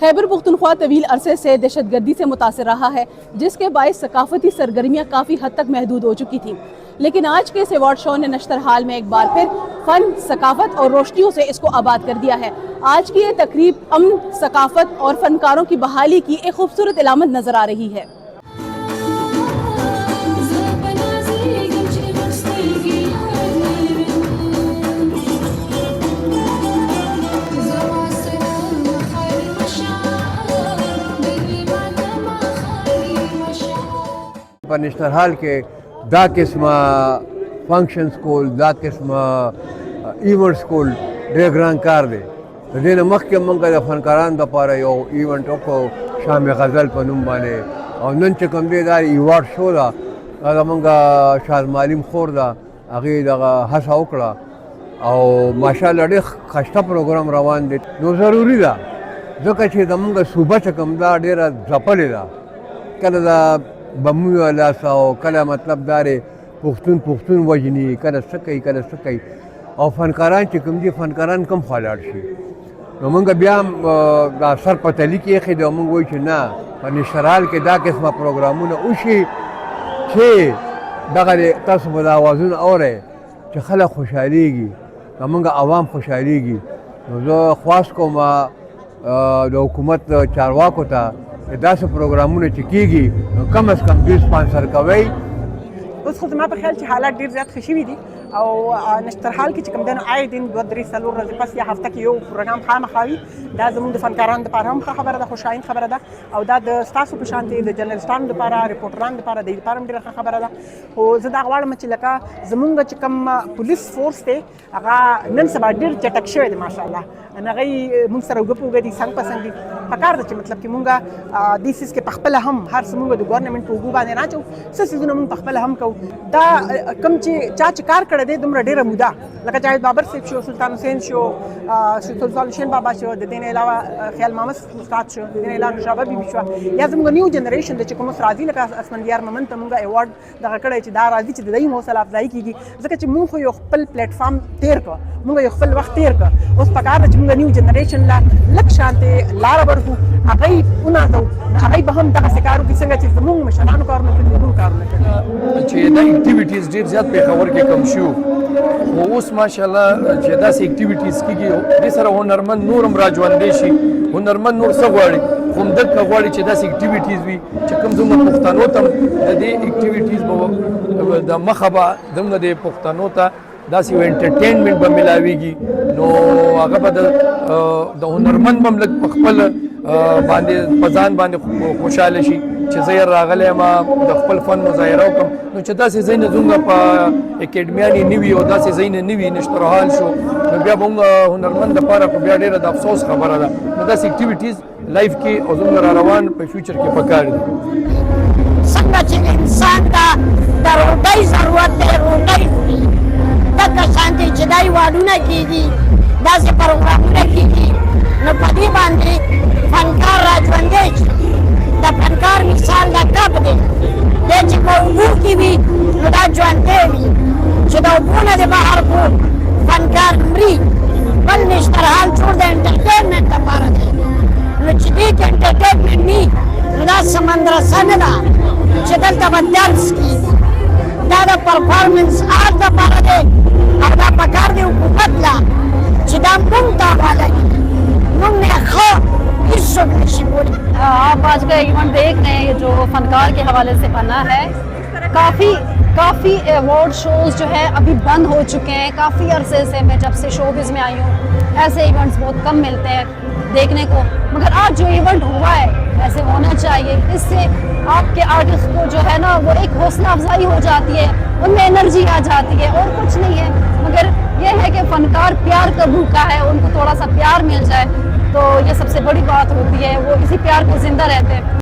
खैबर पुख्तनख्वा तवील अरसे से दहशतगर्दी से मुतासर रहा है, जिसके बायस सकाफती सरगर्मियाँ काफ़ी हद तक महदूद हो चुकी थीं। लेकिन आज के इस अवार्ड शो ने नश्तर हाल में एक बार फिर फ़न, सकाफत और रोशनियों से इसको आबाद कर दिया है। आज की ये तकरीब अमन, सकाफत और फ़नकारों की बहाली की एक खूबसूरत अलामत नज़र आ रही है। पर नश्तर हाल के दा किस्म फंक्शंस को दा किस्म इवेंट्स को ढेर ग्रान कार दे दिन मख के मंगा द फनकारान द पारा यो इवेंट को शाम गज़ल पर नुम बाने और नन चकम दे दार अवार्ड शो दा दा मंगा शाद मालिम खोर दा अगी दा हसा उकड़ा और माशाअल्लाह ढेर खस्ता प्रोग्राम रवान दे नो ज़रूरी दा जो कछे दा मंगा सुबह चकम दा ढेर ज़पले दा कल दा बमू वाला साओ कला मतलब दारे पुख्तून वजनी कला सकई और फनकारान चिकम जी फनकारान कम खालाड़ शी मंगा ब्याम सर पतली की खिद मंग वही ना नशराल के दा किस्म प्रोग्रामों ने उशी छे दगले तस्ब आवाज़ुन और है कि खला खुशहालीगी मंगा आवाम खुशहालीगी जो ख्वास को माँ हुकूमत चारवा को था दास प्रोग्रामों ने चिकीगी कम अज़ कम 20 स्पॉन्सर कवई उस खुद पे ख्याल हालात ढेर ज़्यादा खुशी हुई थी और नश्तर हाल की चिकम दिन आए दिन दो दरी सलूर रज बस या हफ्ता की यो प्रोग्राम खाम खावी दा जमुन द फनकारान द पारा हम खबर दा खुशाइन खबर दा और दा द स्टाफ प्रशांति द जर्नलिस्टान द पारा रिपोर्टरान द पारा द पारम ढेर खबर दा हो जदा गवाड़ मच लका जमुन द चिकम पुलिस फोर्स थे अगा नन सबा ढेर चटक शवे माशाल्लाह अना गई मुंग सर गपो गदी संग पसंदी पकार द मतलब कि मुंगा दिस इज के पखपल हम हर समुंगा द गवर्नमेंट को गुबाने ना चो ससिजन मुंग पखपल हम को दा कम चे चाच कार कर दे दुमरा ढेर मुदा लका चाहे बाबर सिफ शो सुल्तान हुसैन शो सुल्तान हुसैन बाबा शो देने अलावा ख्याल मोहम्मद उस्ताद शो देने अलावा नुशाबा भी शो या जमुंगा न्यू जनरेशन द चिकम राजी लका असमंदियार ममन तमुंगा अवार्ड द कड़े च दा राजी च दई हौसला अफजाई की जका च मुंग खो यो खपल प्लेटफॉर्म तेर को मुंगा यो खपल वक्त तेर को उस पकार च मुंगा न्यू जनरेशन ला लक शांति लारबर हु अगई उना तो अगई बहम दा सिकारू की संग च मुंग मशनान कारन के मुंग कारन چې دا एक्टिविटीज ډیر زیات په خبر کې کم شو او اوس ماشاءالله چې دا سي एक्टिविटीज کیږي د سره هنرمند نورم راځوندې شي هنرمند نور څه غواړي کوم دک غواړي چې دا سي एक्टिविटीज وي چې کوم دومره پښتنو ته د دې एक्टिविटीज د مخبه دومره د پښتنو ته دا سی انټرټینمنت به ملاويږي نو هغه به د هنرمند مملک خپل باندې پزان باندې خوشاله شي چې زه راغلی ما د خپل فن مظاهره وکم نو چې داسې ځای نه زموږ په اکیډمیانې نوي او داسې ځای نه نوي نشتر حال شو نو بیا به موږ هنرمند دپاره خو بیا ډېره د افسوس خبره ده نو داسې اکټیویټیز لایف کې او زموږ را روان په فیوچر کې پکار دي څنګه چې انسان ته د روټۍ ضرورت دی روټۍ خوري دغه شانتې چې دا ایوارډونه کېږي داسې پروګرامونه کېږي نو په دې باندې فنکار راژوندی شي د فنکار مثال د کب دی دی چې په اوبو کې وي نو دا ژوندی وي چې د اوبو نه د بهر کو فنکار مري بل نشتر حال جوړ د انټرټینمنټ لپاره دی نو چې دې کې انټرټینمنټ وي نو دا سمندرسه نه ده چې دلته به درس کېږي دا د پرفارمنس آرټ لپاره دی او دا پکار دی حکومت له چې دا موږ ته حواله کړي موږ نه ښه هیڅوک نشي کولی आप आज का इवेंट देख रहे हैं जो फनकार के हवाले से बना है। काफ़ी अवार्ड शोज़ जो है अभी बंद हो चुके हैं। काफ़ी अरसे से मैं जब से शोबिज़ में आई हूँ ऐसे इवेंट्स बहुत कम मिलते हैं देखने को, मगर आज जो इवेंट हुआ है ऐसे होना चाहिए। इससे आपके आर्टिस्ट को जो है ना वो एक हौसला अफजाई हो जाती है, उनमें एनर्जी आ जाती है और कुछ नहीं है। मगर ये है कि फनकार प्यार का भूखा है, उनको थोड़ा सा प्यार मिल जाए तो ये सबसे बड़ी बात होती है, वो इसी प्यार को जिंदा रहते हैं।